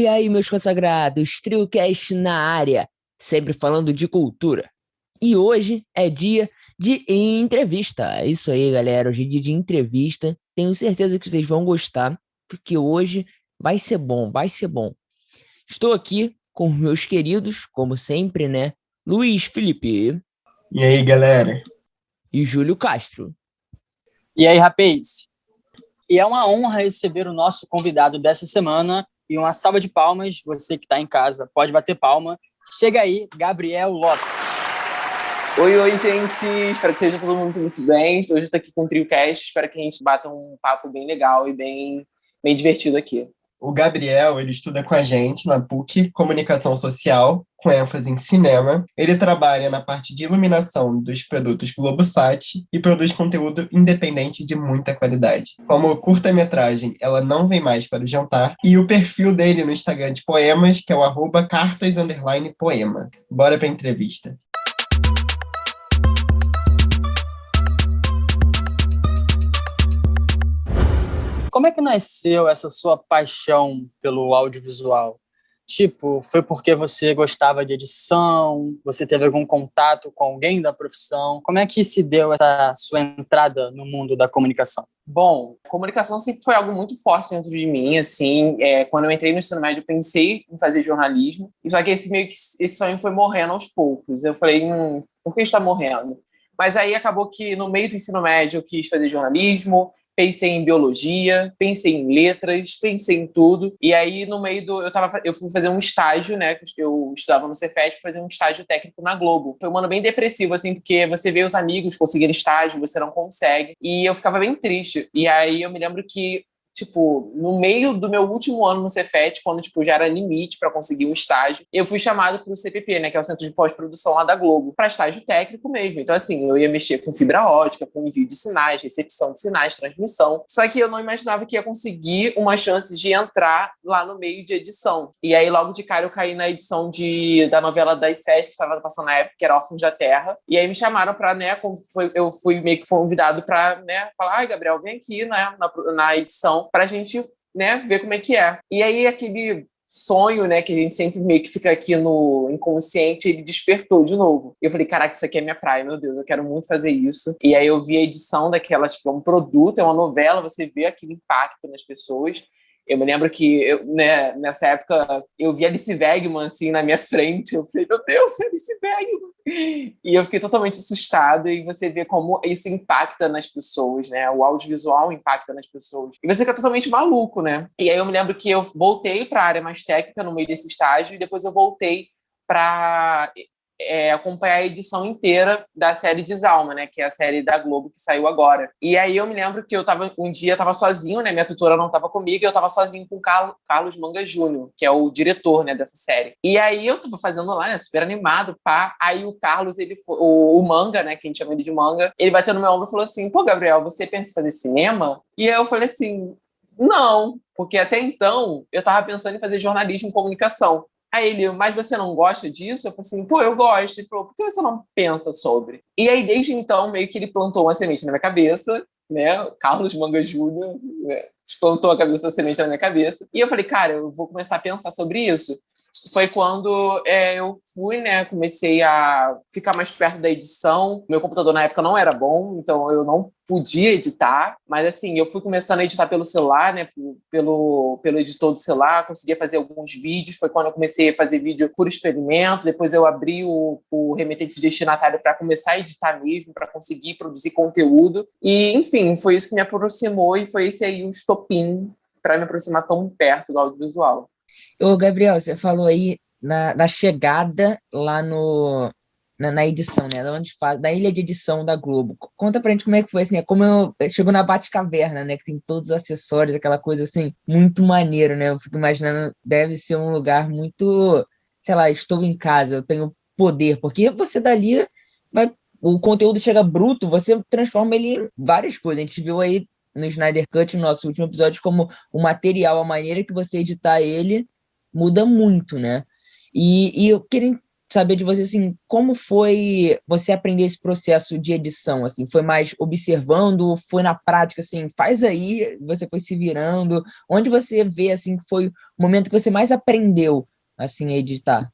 E aí, meus consagrados, TrioCast na área, sempre falando de cultura. E hoje é dia de entrevista. É isso aí, galera, hoje é dia de entrevista. Tenho certeza que vocês vão gostar, porque hoje vai ser bom, vai ser bom. Estou aqui com meus queridos, como sempre, né? Luiz Felipe E aí, galera? e Júlio Castro. E aí, rapaz? E é uma honra receber o nosso convidado dessa semana. E uma salva de palmas, você que está em casa, pode bater palma. Chega aí, Gabriel Lopes. Oi, gente! Espero que esteja todo mundo muito bem. Hoje estou aqui com o TrioCast. Espero que a gente bata um papo bem legal e bem divertido aqui. O Gabriel, ele estuda com a gente na PUC, Comunicação Social, com ênfase em cinema. Ele trabalha na parte de iluminação dos produtos Globosat e produz conteúdo independente de muita qualidade. Como curta-metragem Ela Não Vem Mais para o Jantar, e o perfil dele no Instagram de poemas, que é o @cartas_poema. Bora pra entrevista. Como é que nasceu essa sua paixão pelo audiovisual? Tipo, foi porque você gostava de edição? Você teve algum contato com alguém da profissão? Como é que se deu essa sua entrada no mundo da comunicação? Bom, a comunicação sempre foi algo muito forte dentro de mim, assim. Quando eu entrei no ensino médio, eu pensei em fazer jornalismo. Só que esse sonho foi morrendo aos poucos. Eu falei, por que está morrendo? Mas aí acabou que no meio do ensino médio eu quis fazer jornalismo. Pensei em biologia, pensei em letras, pensei em tudo. E aí, no meio eu fui fazer um estágio, né? Eu estudava no Cefet, fazer um estágio técnico na Globo. Foi um ano bem depressivo, assim, porque você vê os amigos conseguirem estágio, você não consegue. E eu ficava bem triste. E aí, eu me lembro que, tipo, no meio do meu último ano no Cefet, quando, tipo, já era limite para conseguir um estágio, eu fui chamado para o CPP, né, que é o Centro de Pós-Produção lá da Globo, para estágio técnico mesmo. Então, assim, eu ia mexer com fibra ótica, com envio de sinais, recepção de sinais, transmissão. Só que eu não imaginava que ia conseguir uma chance de entrar lá no meio de edição. E aí, logo de cara, eu caí na edição da novela das 7, que estava passando na época, que era Órfãos da Terra. E aí me chamaram para, né, eu fui meio que convidado para, né, falar, ai, Gabriel, vem aqui, né, na edição, pra gente, né, ver como é que é. E aí aquele sonho, né, que a gente sempre meio que fica aqui no inconsciente, ele despertou de novo. Eu falei, caraca, isso aqui é minha praia, meu Deus, eu quero muito fazer isso. E aí eu vi a edição daquela, tipo, é um produto, é uma novela, você vê aquele impacto nas pessoas. Eu me lembro que, né, nessa época, eu vi a Alice Wegman, assim, na minha frente. Eu falei, meu Deus, é Alice Wegman! E eu fiquei totalmente assustado. E você vê como isso impacta nas pessoas, né? O audiovisual impacta nas pessoas. E você fica totalmente maluco, né? E aí eu me lembro que eu voltei para a área mais técnica no meio desse estágio. E depois eu voltei para acompanhar a edição inteira da série Desalma, né, que é a série da Globo que saiu agora. E aí eu me lembro que um dia eu tava sozinho, né, minha tutora não tava comigo, e eu tava sozinho com o Carlos Manga Júnior, que é o diretor, né, dessa série. E aí eu tava fazendo lá, né, super animado, pá. Aí o Carlos, o Manga, né, que a gente chama ele de Manga, ele bateu no meu ombro e falou assim, pô, Gabriel, você pensa em fazer cinema? E aí eu falei assim, não, porque até então eu tava pensando em fazer jornalismo e comunicação. Aí ele, mas você não gosta disso? Eu falei assim, pô, eu gosto. Ele falou, por que você não pensa sobre? E aí, desde então, meio que ele plantou uma semente na minha cabeça, né? Carlos Manga Júnior, né? Plantou a semente na minha cabeça. E eu falei, cara, eu vou começar a pensar sobre isso. Foi quando eu fui, né? Comecei a ficar mais perto da edição. Meu computador na época não era bom, então eu não podia editar. Mas assim, eu fui começando a editar pelo celular, né? Pelo editor do celular, conseguia fazer alguns vídeos. Foi quando eu comecei a fazer vídeo por experimento. Depois eu abri o remetente destinatário para começar a editar mesmo, para conseguir produzir conteúdo. E, enfim, foi isso que me aproximou e foi esse aí o estopim para me aproximar tão perto do audiovisual. Ô, Gabriel, você falou aí na chegada lá na edição, né? Da ilha de edição da Globo. Conta pra gente como é que foi, assim, chegou na Batcaverna, né? Que tem todos os acessórios, aquela coisa, assim, muito maneiro, né? Eu fico imaginando, deve ser um lugar muito, sei lá, estou em casa, eu tenho poder, porque você dali o conteúdo chega bruto, você transforma ele em várias coisas. A gente viu aí no Snyder Cut, no nosso último episódio, como o material, a maneira que você editar ele muda muito, né? E eu queria saber de você, assim, como foi você aprender esse processo de edição, assim, foi mais observando, foi na prática, assim, faz aí, você foi se virando, onde você vê, assim, que foi o momento que você mais aprendeu, assim, a editar?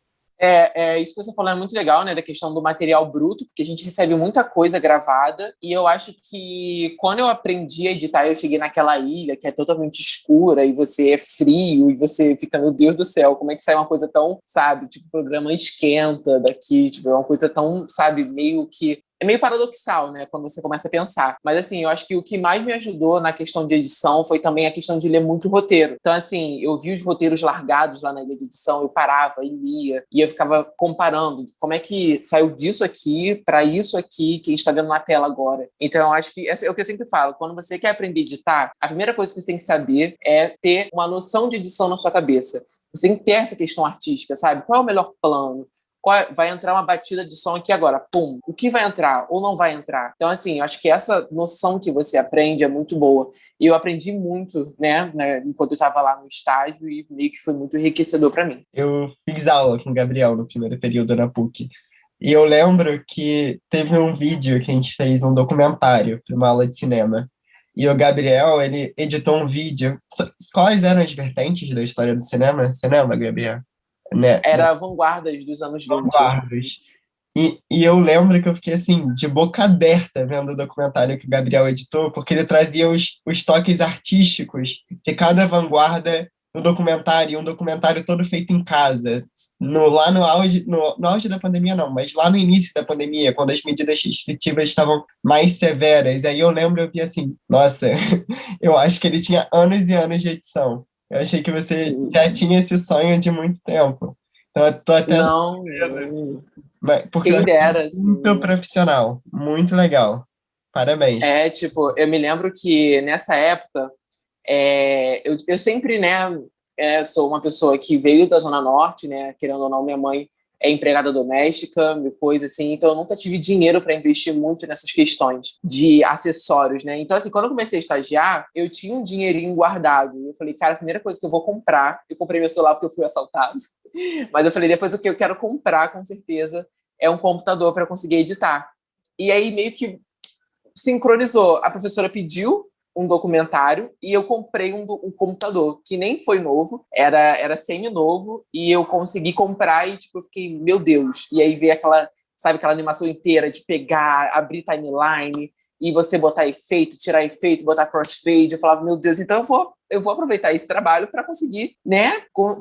Isso que você falou é muito legal, né, da questão do material bruto, porque a gente recebe muita coisa gravada, e eu acho que quando eu aprendi a editar, eu cheguei naquela ilha que é totalmente escura, e você é frio, e você fica, meu Deus do céu, como é que sai uma coisa tão, sabe, tipo, o programa esquenta daqui, tipo, é uma coisa tão, sabe, meio que é meio paradoxal, né, quando você começa a pensar. Mas, assim, eu acho que o que mais me ajudou na questão de edição foi também a questão de ler muito roteiro. Então, assim, eu vi os roteiros largados lá na ilha de edição, eu parava e lia, e eu ficava comparando como é que saiu disso aqui para isso aqui que a gente está vendo na tela agora. Então, eu acho que é o que eu sempre falo, quando você quer aprender a editar, a primeira coisa que você tem que saber é ter uma noção de edição na sua cabeça. Você tem que ter essa questão artística, sabe? Qual é o melhor plano? Vai entrar uma batida de som aqui agora, pum, o que vai entrar ou não vai entrar? Então, assim, eu acho que essa noção que você aprende é muito boa. E eu aprendi muito, né, enquanto eu estava lá no estágio e meio que foi muito enriquecedor para mim. Eu fiz aula com o Gabriel no primeiro período na PUC. E eu lembro que teve um vídeo que a gente fez, um documentário, para uma aula de cinema. E o Gabriel, ele editou um vídeo. Quais eram as vertentes da história do cinema? Você lembra, Gabriel? Né? Era vanguardas dos anos 20. Vanguardas. E eu lembro que eu fiquei assim, de boca aberta vendo o documentário que o Gabriel editou, porque ele trazia os toques artísticos de cada vanguarda no documentário, um documentário todo feito em casa, lá no auge, no auge da pandemia não, mas lá no início da pandemia, quando as medidas restritivas estavam mais severas. Aí eu lembro, eu vi assim, nossa, eu acho que ele tinha anos e anos de edição. Eu achei que você já tinha esse sonho de muito tempo. Então, eu tô até Não, surpresa. Porque eu quem acho dera, muito assim. profissional, muito legal. Parabéns. Tipo, eu me lembro que nessa época, eu sempre, né, sou uma pessoa que veio da Zona Norte, né, querendo ou não, minha mãe é empregada doméstica, coisa assim, então eu nunca tive dinheiro para investir muito nessas questões de acessórios, né? Então, assim, quando eu comecei a estagiar, eu tinha um dinheirinho guardado. E eu falei, cara, a primeira coisa que eu vou comprar, eu comprei meu celular porque eu fui assaltado, mas eu falei, depois o que eu quero comprar, com certeza, é um computador para conseguir editar. E aí meio que sincronizou. A professora pediu um documentário e eu comprei um computador que nem foi novo, era semi-novo, e eu consegui comprar e, tipo, eu fiquei, meu Deus. E aí veio aquela, sabe, aquela animação inteira de pegar, abrir timeline e você botar efeito, tirar efeito, botar crossfade. Eu falava, meu Deus, então eu vou aproveitar esse trabalho para conseguir, né,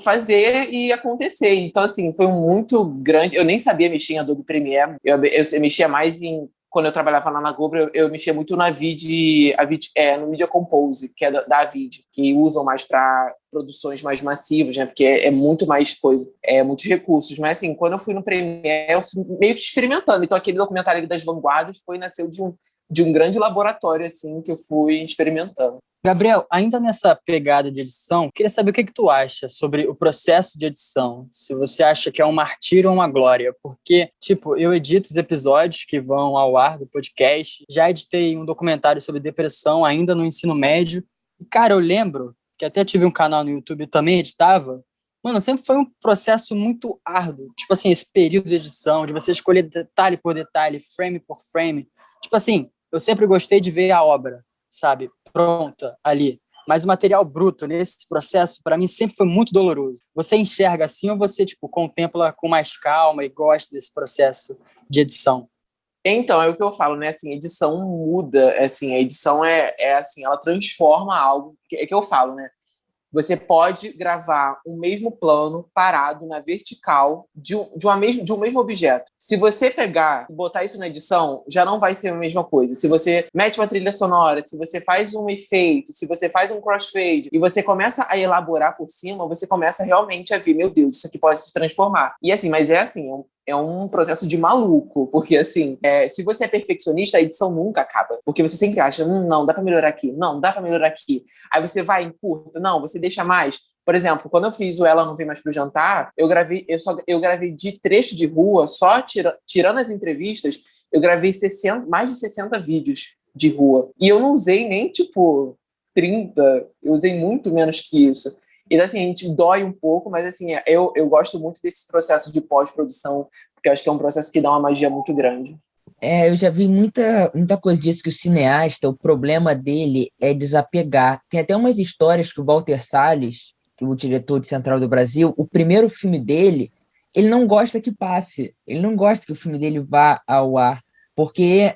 fazer e acontecer. Então, assim, foi muito grande. Eu nem sabia mexer em Adobe Premiere. Eu mexia mais em quando eu trabalhava lá na Globo, eu mexia muito na no Media Compose, que é da Avid, que usam mais para produções mais massivas, né? Porque é muito mais coisa, muitos recursos. Mas, assim, quando eu fui no Premiere, eu fui meio que experimentando. Então, aquele documentário das vanguardas nasceu de um grande laboratório, assim, que eu fui experimentando. Gabriel, ainda nessa pegada de edição, queria saber o que tu acha sobre o processo de edição. Se você acha que é um martírio ou uma glória. Porque, tipo, eu edito os episódios que vão ao ar do podcast. Já editei um documentário sobre depressão ainda no ensino médio. E, cara, eu lembro que até tive um canal no YouTube e também editava. Mano, sempre foi um processo muito árduo. Tipo assim, esse período de edição, de você escolher detalhe por detalhe, frame por frame. Tipo assim, eu sempre gostei de ver a obra, sabe, pronta ali. Mas o material bruto nesse processo, para mim, sempre foi muito doloroso. Você enxerga assim ou você, tipo, contempla com mais calma e gosta desse processo de edição? Então, é o que eu falo, né? Assim, a edição muda, assim, a edição assim, ela transforma algo, é que eu falo, né? Você pode gravar o mesmo plano parado na vertical de um mesmo objeto. Se você pegar e botar isso na edição, já não vai ser a mesma coisa. Se você mete uma trilha sonora, se você faz um efeito, se você faz um crossfade e você começa a elaborar por cima, você começa realmente a ver, meu Deus, isso aqui pode se transformar. E assim, mas é assim, é um processo de maluco, porque assim, se você é perfeccionista, a edição nunca acaba, porque você sempre acha, não, dá pra melhorar aqui, não, dá pra melhorar aqui. Aí você vai, encurta, não, você deixa mais. Por exemplo, quando eu fiz o Ela Não Vem Mais Pro Jantar, eu gravei de trecho de rua, só tirando as entrevistas, eu gravei mais de 60 vídeos de rua. E eu não usei nem, tipo, 30, eu usei muito menos que isso. Então, assim, a gente dói um pouco, mas, assim, eu gosto muito desse processo de pós-produção, porque eu acho que é um processo que dá uma magia muito grande. Eu já vi muita coisa disso, que o cineasta, o problema dele é desapegar. Tem até umas histórias que o Walter Salles, que é o diretor de Central do Brasil, o primeiro filme dele, ele não gosta que passe, ele não gosta que o filme dele vá ao ar, porque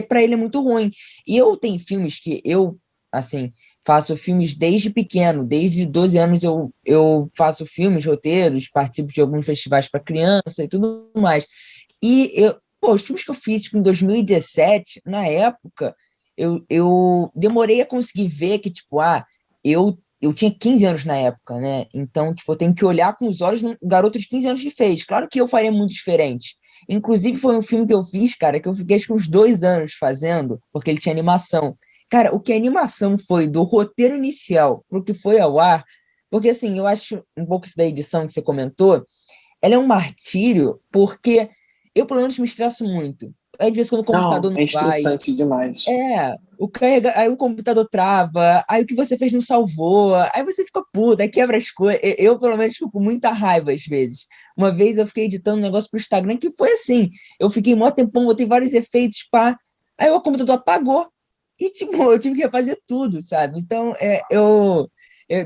para ele é muito ruim. E eu tenho filmes que eu, assim, faço filmes desde pequeno, desde 12 anos eu faço filmes, roteiros, participo de alguns festivais para criança e tudo mais. Pô, os filmes que eu fiz tipo, em 2017, na época, eu demorei a conseguir ver que, tipo, eu tinha 15 anos na época, né? Então, tipo, eu tenho que olhar com os olhos do garoto de 15 anos que fez. Claro que eu faria muito diferente. Inclusive, foi um filme que eu fiz, cara, que eu fiquei acho que uns 2 anos fazendo, porque ele tinha animação. Cara, o que a animação foi do roteiro inicial pro que foi ao ar, porque, assim, eu acho um pouco isso da edição que você comentou, ela é um martírio, porque eu, pelo menos, me estresso muito. Aí, de vez em quando, o computador Não, não é vai. estressante demais. Aí o computador trava, aí o que você fez não salvou, aí você fica puto, aí quebra as coisas. Eu, pelo menos, fico com muita raiva às vezes. Uma vez eu fiquei editando um negócio pro Instagram que foi assim: eu fiquei mó tempão, botei vários efeitos, pá. Aí o computador apagou. E, tipo, eu tive que refazer tudo, sabe? Então,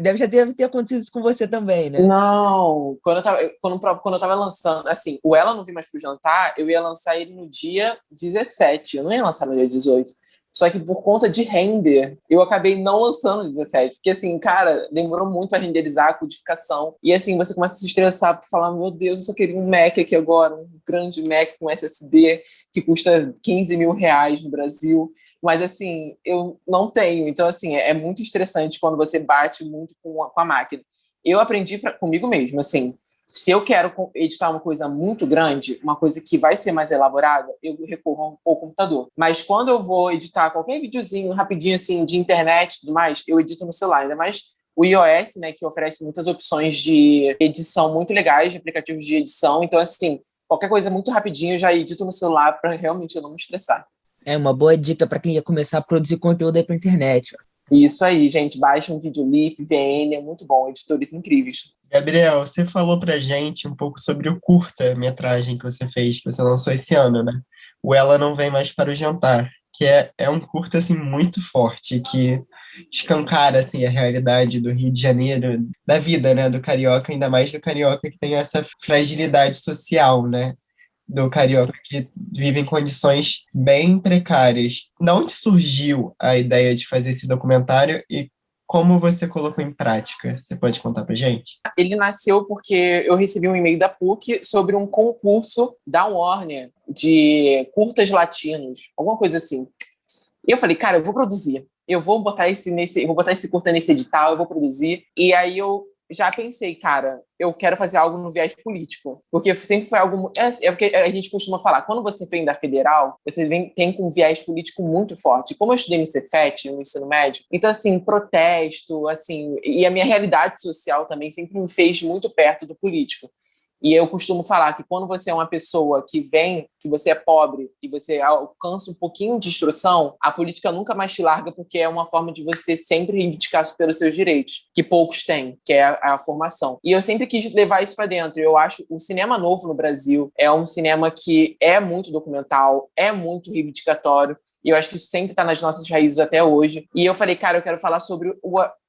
deve já ter acontecido isso com você também, né? Não, quando eu tava lançando, assim, o Ela Não Vi Mais Pro Jantar, eu ia lançar ele no dia 17, eu não ia lançar no dia 18. Só que por conta de render, eu acabei não lançando no 17. Porque, assim, cara, demorou muito para renderizar a codificação. E, assim, você começa a se estressar, porque fala, meu Deus, eu só queria um Mac aqui agora, um grande Mac com SSD, que custa 15 mil reais no Brasil. Mas, assim, eu não tenho. Então, assim, é muito estressante quando você bate muito com a máquina. Eu aprendi comigo mesmo, assim, se eu quero editar uma coisa muito grande, uma coisa que vai ser mais elaborada, eu recorro ao computador. Mas quando eu vou editar qualquer videozinho rapidinho, assim, de internet e tudo mais, eu edito no celular. Ainda mais o iOS, né, que oferece muitas opções de edição muito legais, de aplicativos de edição. Então, assim, qualquer coisa muito rapidinho eu já edito no celular para realmente eu não me estressar. É uma boa dica para quem ia começar a produzir conteúdo aí pra internet. Isso aí, gente. Baixa um Videolip, VN, é muito bom. Editores incríveis. Gabriel, você falou pra gente um pouco sobre o curta-metragem que você fez, que você lançou esse ano, né? O Ela Não Vem Mais Para o Jantar, que é um curta, assim, muito forte, que escancara, assim, a realidade do Rio de Janeiro, da vida, né, do carioca, ainda mais do carioca que tem essa fragilidade social, né? Do carioca que vive em condições bem precárias. De onde surgiu a ideia de fazer esse documentário e como você colocou em prática? Você pode contar pra gente? Ele nasceu porque eu recebi um e-mail da PUC sobre um concurso da Warner de curtas latinos, alguma coisa assim. E eu falei, cara, eu vou produzir. Eu vou botar esse curta nesse edital, eu vou produzir. E aí eu já pensei, cara, eu quero fazer algo no viés político. Porque sempre foi algo. É porque a gente costuma falar, quando você vem da federal, tem com um viés político muito forte. Como eu estudei no Cefet, no ensino médio, então, assim, protesto, assim, e a minha realidade social também sempre me fez muito perto do político. E eu costumo falar que quando você é uma pessoa que você é pobre e você alcança um pouquinho de instrução, a política nunca mais te larga porque é uma forma de você sempre reivindicar pelos seus direitos, que poucos têm, que é a formação. E eu sempre quis levar isso para dentro. Eu acho o cinema novo no Brasil é um cinema que é muito documental, é muito reivindicatório, e eu acho que isso sempre está nas nossas raízes até hoje. E eu falei, cara, eu quero falar sobre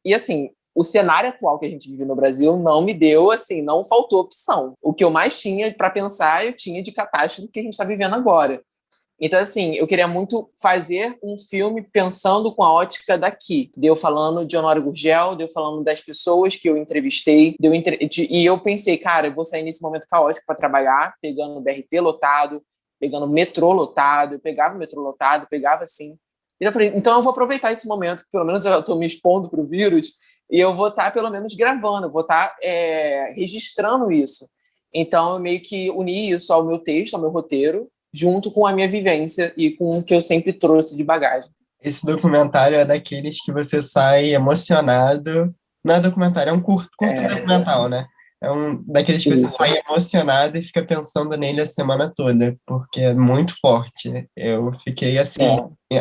E assim, o cenário atual que a gente vive no Brasil não me deu, assim, não faltou opção. O que eu mais tinha para pensar, eu tinha de catástrofe que a gente está vivendo agora. Então, assim, eu queria muito fazer um filme pensando com a ótica daqui. Deu falando de Honório Gurgel, deu falando das pessoas que eu entrevistei, e eu pensei, cara, eu vou sair nesse momento caótico para trabalhar, pegando o BRT lotado, pegando o metrô lotado, eu pegava o metrô lotado, pegava assim. E eu falei, então eu vou aproveitar esse momento, que pelo menos eu estou me expondo para o vírus, e eu vou estar, pelo menos, gravando, eu vou estar registrando isso. Então, eu meio que uni isso ao meu texto, ao meu roteiro, junto com a minha vivência e com o que eu sempre trouxe de bagagem. Esse documentário é daqueles que você sai emocionado. Não é documentário, é um curto documental, né? É um daqueles que você Isso. sai emocionado e fica pensando nele a semana toda, porque é muito forte. Eu fiquei assim,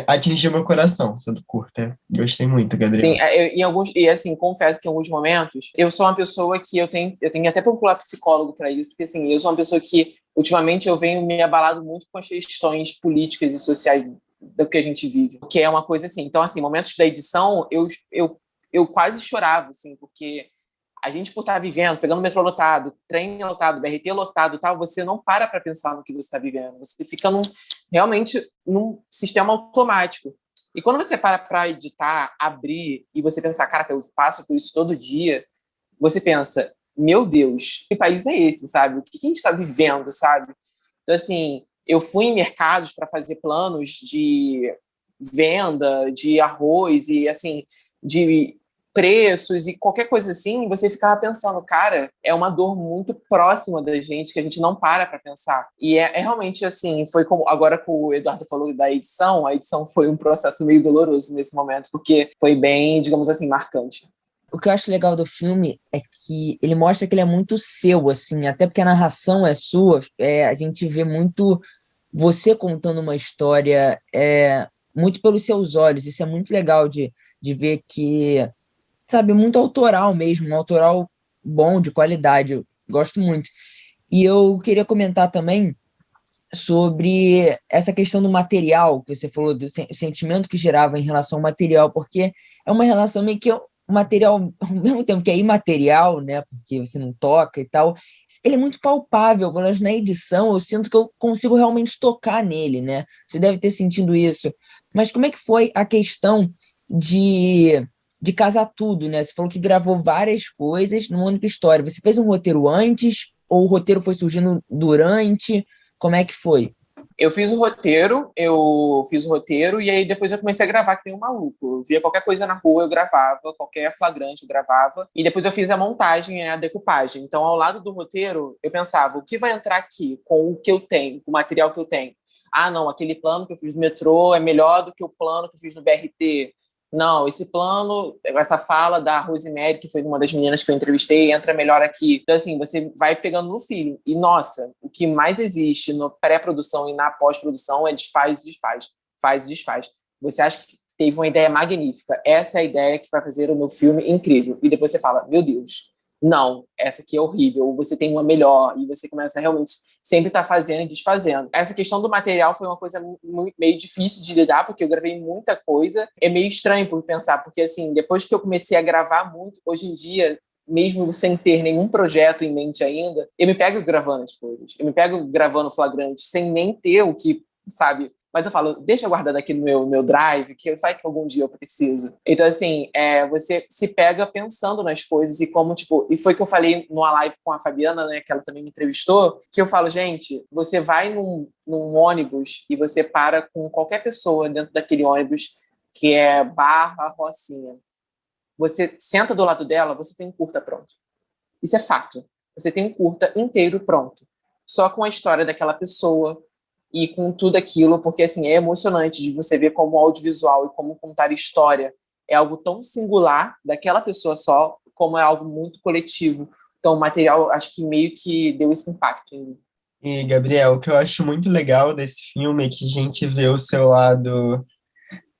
atingiu meu coração, sendo curta. Gostei muito, Gabriel. Sim, e assim, confesso que em alguns momentos, eu sou uma pessoa que eu tenho até procurar psicólogo para isso, porque assim, eu sou uma pessoa que ultimamente eu venho me abalado muito com as questões políticas e sociais do que a gente vive, que é uma coisa assim. Então, assim, momentos da edição, eu quase chorava, assim, porque a gente, por estar vivendo, pegando metrô lotado, trem lotado, BRT lotado, tal, você não para pensar no que você está vivendo. Você fica realmente num sistema automático. E quando você para editar, abrir, e você pensar, cara, eu passo por isso todo dia, você pensa, meu Deus, que país é esse, sabe? O que a gente está vivendo, sabe? Então, assim, eu fui em mercados para fazer planos de venda de arroz e, assim, de preços e qualquer coisa assim, você ficava pensando, cara, é uma dor muito próxima da gente que a gente não para pensar. E é realmente assim, foi como agora que o Eduardo falou da edição, a edição foi um processo meio doloroso nesse momento, porque foi bem, digamos assim, marcante. O que eu acho legal do filme é que ele mostra que ele é muito seu, assim, até porque a narração é sua, a gente vê muito você contando uma história muito pelos seus olhos. Isso é muito legal de ver que, sabe, muito autoral mesmo, um autoral bom, de qualidade. Eu gosto muito. E eu queria comentar também sobre essa questão do material, que você falou do sentimento que gerava em relação ao material, porque é uma relação meio que o material, ao mesmo tempo que é imaterial, né, porque você não toca e tal, ele é muito palpável, mas na edição eu sinto que eu consigo realmente tocar nele, né? Você deve ter sentido isso. Mas como é que foi a questão de casar tudo, né? Você falou que gravou várias coisas numa única história. Você fez um roteiro antes ou o roteiro foi surgindo durante? Como é que foi? Eu fiz o roteiro e aí depois eu comecei a gravar que nem um maluco. Eu via qualquer coisa na rua, eu gravava, qualquer flagrante eu gravava. E depois eu fiz a montagem, a decupagem. Então, ao lado do roteiro, eu pensava, o que vai entrar aqui com o que eu tenho, com o material que eu tenho? Ah, não, aquele plano que eu fiz no metrô é melhor do que o plano que eu fiz no BRT. Não, esse plano, essa fala da Rosemary, que foi uma das meninas que eu entrevistei, entra melhor aqui. Então, assim, você vai pegando no feeling. E, nossa, o que mais existe no pré-produção e na pós-produção é desfaz e desfaz. Faz e desfaz. Você acha que teve uma ideia magnífica. Essa é a ideia que vai fazer o meu filme incrível. E depois você fala, meu Deus, não, essa aqui é horrível, ou você tem uma melhor, e você começa a realmente sempre estar fazendo e desfazendo. Essa questão do material foi uma coisa meio difícil de lidar, porque eu gravei muita coisa. É meio estranho por pensar, porque assim, depois que eu comecei a gravar muito, hoje em dia, mesmo sem ter nenhum projeto em mente ainda, eu me pego gravando as coisas. Eu me pego gravando flagrante, sem nem ter o que, sabe? Mas eu falo, deixa eu guardar aqui no meu drive, que eu sei que algum dia eu preciso. Então, assim, você se pega pensando nas coisas e como, tipo... E foi que eu falei numa live com a Fabiana, né, que ela também me entrevistou, que eu falo, gente, você vai num ônibus e você para com qualquer pessoa dentro daquele ônibus que é Barra, Rocinha. Você senta do lado dela, você tem um curta pronto. Isso é fato. Você tem um curta inteiro pronto. Só com a história daquela pessoa e com tudo aquilo, porque assim, é emocionante de você ver como o audiovisual e como contar história é algo tão singular daquela pessoa só, como é algo muito coletivo. Então, o material, acho que meio que deu esse impacto em mim. E, Gabriel, o que eu acho muito legal desse filme é que a gente vê o seu lado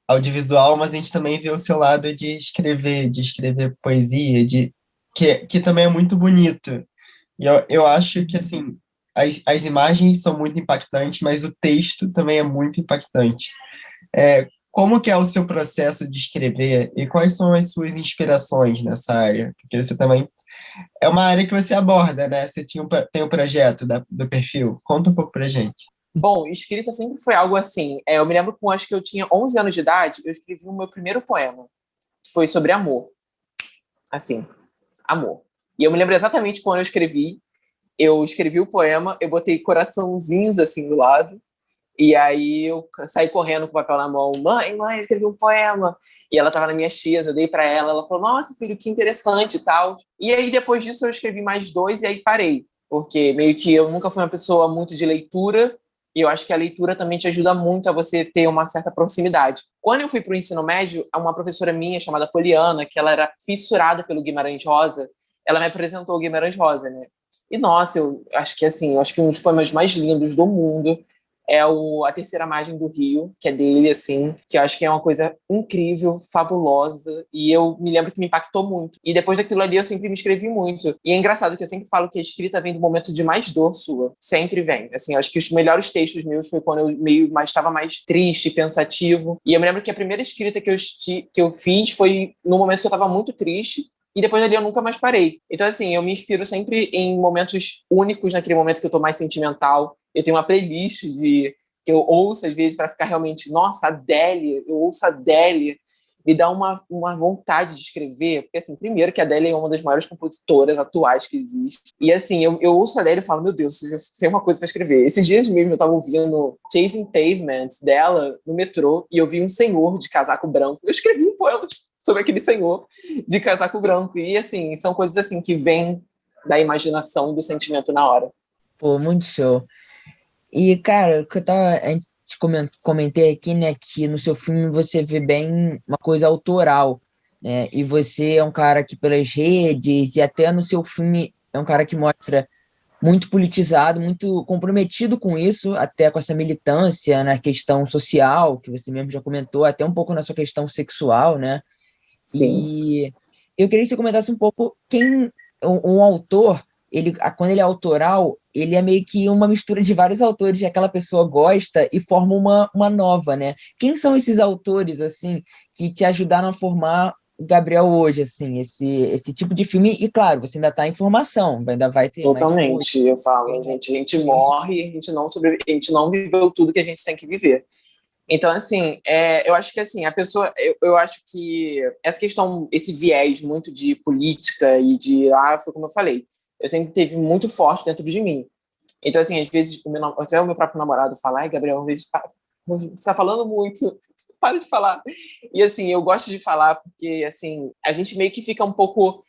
audiovisual, mas a gente também vê o seu lado de escrever poesia, que também é muito bonito. E eu acho que, assim, as imagens são muito impactantes, mas o texto também é muito impactante. Como que é o seu processo de escrever e quais são as suas inspirações nessa área? Porque você também... É uma área que você aborda, né? Você tem um projeto do perfil. Conta um pouco pra gente. Bom, escrita sempre foi algo assim. Eu me lembro que acho que eu tinha 11 anos de idade, eu escrevi o meu primeiro poema, que foi sobre amor. Assim, amor. E eu me lembro exatamente quando eu escrevi o poema, eu botei coraçãozinhos assim do lado, e aí eu saí correndo com o papel na mão, mãe, eu escrevi um poema. E ela tava nas minhas tias, eu dei para ela falou, nossa, filho, que interessante e tal. E aí depois disso eu escrevi mais dois e aí parei, porque meio que eu nunca fui uma pessoa muito de leitura, e eu acho que a leitura também te ajuda muito a você ter uma certa proximidade. Quando eu fui para o ensino médio, uma professora minha chamada Poliana, que ela era fissurada pelo Guimarães Rosa, ela me apresentou o Guimarães Rosa, né? E nossa, eu acho que assim, eu acho que um dos poemas mais lindos do mundo é A Terceira Margem do Rio, que é dele, assim, que eu acho que é uma coisa incrível, fabulosa, e eu me lembro que me impactou muito. E depois daquilo ali eu sempre me escrevi muito. E é engraçado que eu sempre falo que a escrita vem do momento de mais dor sua. Sempre vem. Assim, eu acho que os melhores textos meus foi quando eu estava mais triste, pensativo. E eu me lembro que a primeira escrita que eu fiz foi no momento que eu estava muito triste, e depois dali eu nunca mais parei. Então, assim, eu me inspiro sempre em momentos únicos, naquele momento que eu tô mais sentimental. Eu tenho uma playlist que eu ouço, às vezes, para ficar realmente, nossa, Adele, eu ouço a Adele, me dá uma vontade de escrever, porque, assim, primeiro que a Adele é uma das maiores compositoras atuais que existe. E, assim, eu ouço a Adele e falo, meu Deus, eu tenho uma coisa para escrever. Esses dias mesmo eu tava ouvindo Chasing Pavements dela no metrô, e eu vi um senhor de casaco branco. Eu escrevi um poema sobre aquele senhor de casaco branco. E, assim, são coisas, assim, que vêm da imaginação e do sentimento na hora. Pô, muito show. E, cara, o que a gente comentei aqui, né, que no seu filme você vê bem uma coisa autoral, né, e você é um cara que pelas redes e até no seu filme é um cara que mostra muito politizado, muito comprometido com isso, até com essa militância na questão social, que você mesmo já comentou, até um pouco na sua questão sexual, né, Sim. e eu queria que você comentasse um pouco um autor, quando ele é autoral, ele é meio que uma mistura de vários autores que aquela pessoa gosta e forma uma nova, né? Quem são esses autores, assim, que te ajudaram a formar o Gabriel hoje, assim, esse tipo de filme? E, claro, você ainda está em formação, ainda vai ter mais coisas. Totalmente, eu falo, a gente morre e a gente não sobrevive, a gente não viveu tudo que a gente tem que viver. Então, assim, eu acho que assim, a pessoa, eu acho que essa questão, esse viés muito de política e foi como eu falei, eu sempre teve muito forte dentro de mim. Então, assim, às vezes, até o meu próprio namorado fala, ai, Gabriel, às vezes, você está falando muito, para de falar. E, assim, eu gosto de falar porque, assim, a gente meio que fica um pouco,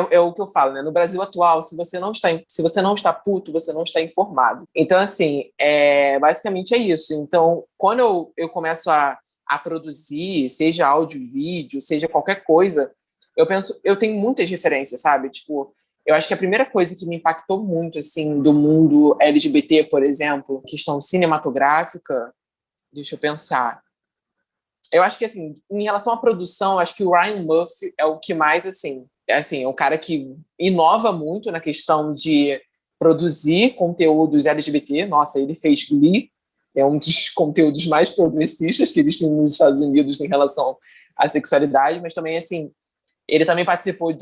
é o que eu falo, né? No Brasil atual, se você não está puto, você não está informado. Então, assim, basicamente é isso. Então, quando eu começo a produzir, seja áudio, vídeo, seja qualquer coisa, eu tenho muitas referências, sabe? Tipo, eu acho que a primeira coisa que me impactou muito, assim, do mundo LGBT, por exemplo, questão cinematográfica, deixa eu pensar. Eu acho que, assim, em relação à produção, acho que o Ryan Murphy é o que mais, assim, é um cara que inova muito na questão de produzir conteúdos LGBT. Nossa, ele fez Glee, é um dos conteúdos mais progressistas que existem nos Estados Unidos em relação à sexualidade, mas também, assim, ele também participou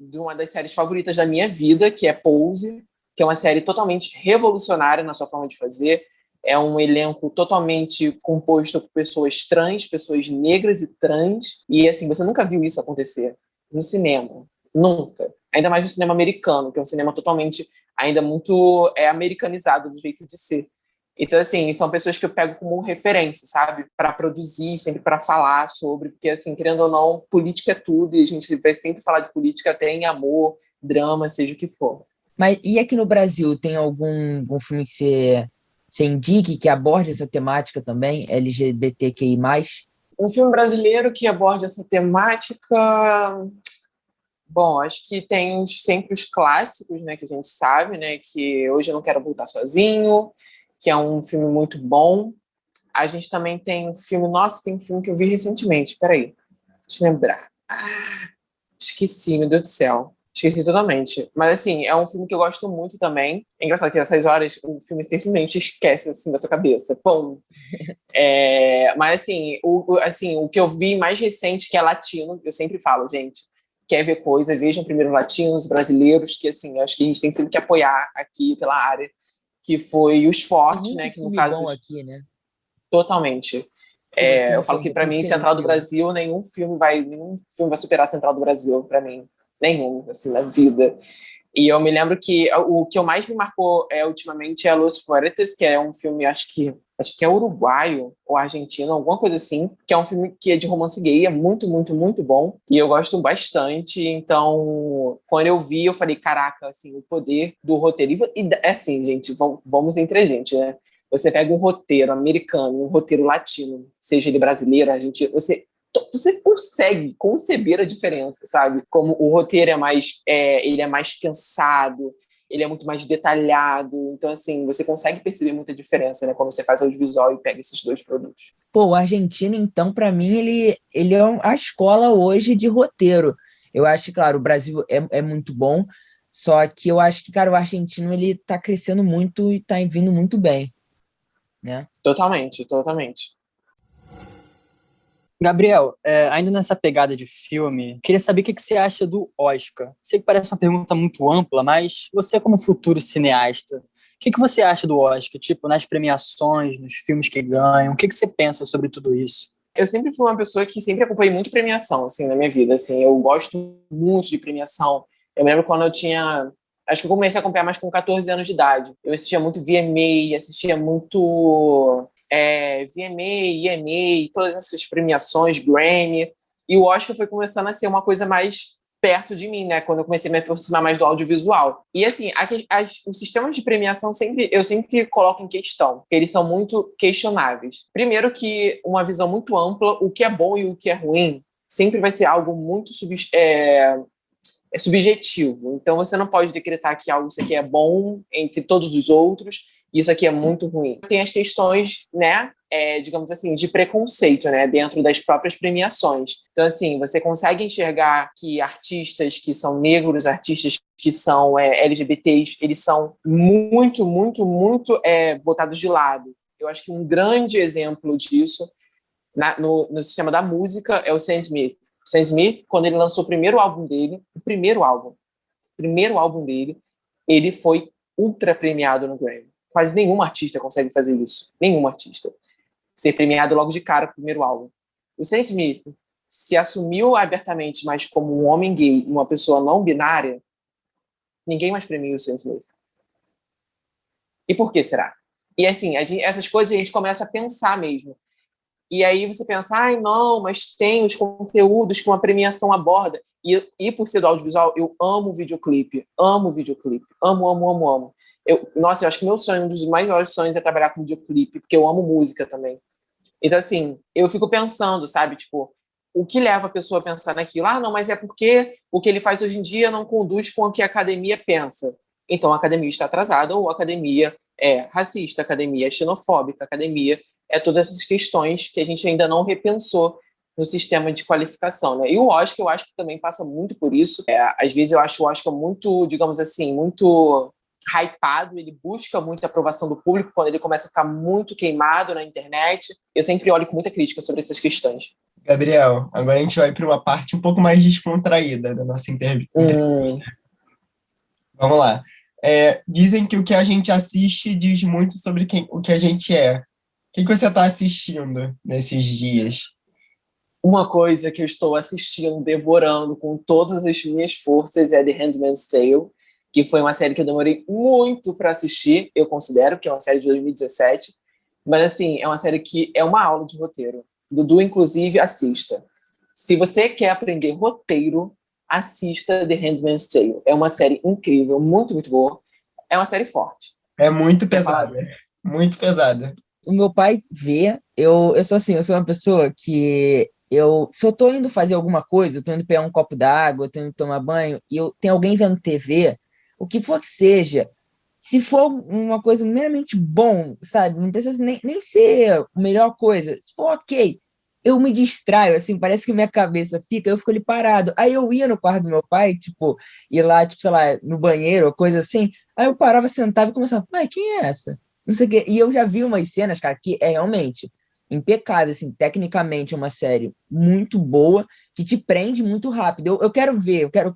de uma das séries favoritas da minha vida, que é Pose, que é uma série totalmente revolucionária na sua forma de fazer. É um elenco totalmente composto por pessoas trans, pessoas negras e trans. E, assim, você nunca viu isso acontecer no cinema. Nunca. Ainda mais no cinema americano, que é um cinema totalmente, ainda muito americanizado do jeito de ser. Então, assim, são pessoas que eu pego como referência, sabe? Para produzir, sempre para falar sobre, porque, assim, querendo ou não, política é tudo, e a gente vai sempre falar de política até em amor, drama, seja o que for. Mas e aqui no Brasil, tem algum filme que você indique que aborde essa temática também, LGBTQI+. Um filme brasileiro que aborde essa temática... Bom, acho que tem sempre os clássicos, né, que a gente sabe, né, que Hoje Eu Não Quero Voltar Sozinho, que é um filme muito bom. A gente também tem um filme... Nossa, tem um filme que eu vi recentemente. Peraí, deixa eu lembrar. Esqueci, meu Deus do céu. Esqueci totalmente. Mas, assim, é um filme que eu gosto muito também. É engraçado que nessas horas o filme simplesmente esquece, assim, da sua cabeça. Pum. Mas, assim, o que eu vi mais recente, que é latino, eu sempre falo, gente, quer ver coisa, vejam primeiro latinos, brasileiros, que, assim, eu acho que a gente tem sempre que apoiar aqui pela área, que foi Os Tem Fortes, muito né, que no filme caso... bom aqui, né? Totalmente. Pô, você tem Eu uma falo que, para mim, referência Central do incrível. Brasil, nenhum filme vai superar Central do Brasil, para mim. Nenhum, assim, na vida. E eu me lembro que o que eu mais me marcou ultimamente é Los Fuertes, que é um filme, acho que é uruguaio ou argentino, alguma coisa assim, que é um filme que é de romance gay, é muito, muito, muito bom, e eu gosto bastante. Então, quando eu vi, eu falei, caraca, assim, o poder do roteiro. E assim, gente, vamos entre a gente, né? Você pega um roteiro americano, um roteiro latino, seja ele brasileiro, argentino, você consegue conceber a diferença, sabe? Como o roteiro ele é mais pensado, ele é muito mais detalhado. Então, assim, você consegue perceber muita diferença, né, quando você faz audiovisual e pega esses dois produtos. Pô, o argentino, então, para mim, ele é a escola hoje de roteiro. Eu acho que, claro, o Brasil é muito bom, só que eu acho que, cara, o argentino, ele tá crescendo muito e tá vindo muito bem, né? Totalmente, totalmente. Gabriel, ainda nessa pegada de filme, queria saber o que você acha do Oscar. Sei que parece uma pergunta muito ampla, mas você, como futuro cineasta, o que você acha do Oscar? Tipo, nas premiações, nos filmes que ganham, o que você pensa sobre tudo isso? Eu sempre fui uma pessoa que sempre acompanhei muito premiação, assim, na minha vida, assim. Eu gosto muito de premiação. Eu me lembro quando eu tinha... Acho que eu comecei a acompanhar mais com 14 anos de idade. Eu assistia muito VMA, assistia muito VMA, EMA, todas essas premiações, Grammy. E o Oscar foi começando a ser uma coisa mais perto de mim, né? Quando eu comecei a me aproximar mais do audiovisual. E, assim, os sistemas de premiação eu sempre coloco em questão, porque eles são muito questionáveis. Primeiro que uma visão muito ampla, o que é bom e o que é ruim, sempre vai ser algo muito subjetivo. Então, você não pode decretar que algo isso aqui é bom entre todos os outros e isso aqui é muito ruim. Tem as questões, né, digamos assim, de preconceito, né, dentro das próprias premiações. Então, assim, você consegue enxergar que artistas que são negros, artistas que são LGBTs, eles são muito, muito, muito botados de lado. Eu acho que um grande exemplo disso no sistema da música é o Sam Smith. O Sam Smith, quando ele lançou o primeiro álbum dele, ele foi ultra premiado no Grammy. Quase nenhum artista consegue fazer isso. Nenhum artista. Ser premiado logo de cara no primeiro álbum. O Sam Smith se assumiu abertamente mais como um homem gay, uma pessoa não binária, ninguém mais premia o Sam Smith. E por que será? E assim, essas coisas a gente começa a pensar mesmo. E aí você pensa, ai, não, mas tem os conteúdos que uma premiação aborda. E por ser do audiovisual, eu amo videoclipe. Amo videoclipe. Amo, amo, amo, amo. Nossa, eu acho que meu sonho, um dos maiores sonhos é trabalhar com videoclipe, porque eu amo música também. Então, assim, eu fico pensando, sabe, tipo, o que leva a pessoa a pensar naquilo? Ah, não, mas é porque o que ele faz hoje em dia não conduz com o que a academia pensa. Então, a academia está atrasada, ou a academia é racista, a academia é xenofóbica, a academia é todas essas questões que a gente ainda não repensou no sistema de qualificação, né? E o Oscar, eu acho que também passa muito por isso. Às vezes eu acho o Oscar muito, digamos assim, muito hypado, ele busca muita aprovação do público quando ele começa a ficar muito queimado na internet. Eu sempre olho com muita crítica sobre essas questões. Gabriel, agora a gente vai para uma parte um pouco mais descontraída da nossa entrevista. Vamos lá. Dizem que o que a gente assiste diz muito sobre o que a gente é. O que você está assistindo nesses dias? Uma coisa que eu estou assistindo, devorando com todas as minhas forças é The Handmaid's Tale, que foi uma série que eu demorei muito para assistir, eu considero, que é uma série de 2017, mas assim, é uma série que é uma aula de roteiro. Dudu, inclusive, assista. Se você quer aprender roteiro, assista The Handmaid's Tale. É uma série incrível, muito, muito boa. É uma série forte. É muito pesada, muito pesada. O meu pai vê, eu sou assim, eu sou uma pessoa que se eu tô indo fazer alguma coisa, eu tô indo pegar um copo d'água, eu tô indo tomar banho, e tem alguém vendo TV, o que for que seja, se for uma coisa meramente bom, sabe, não precisa nem ser a melhor coisa, se for ok, eu me distraio, assim, parece que minha cabeça eu fico ali parado. Aí eu ia no quarto do meu pai, tipo, ir lá, tipo, sei lá, no banheiro, ou coisa assim, aí eu parava, sentava e começava, pai, quem é essa? Não sei o quê. E eu já vi umas cenas, cara, que é realmente impecável, assim, tecnicamente é uma série muito boa, que te prende muito rápido. Eu quero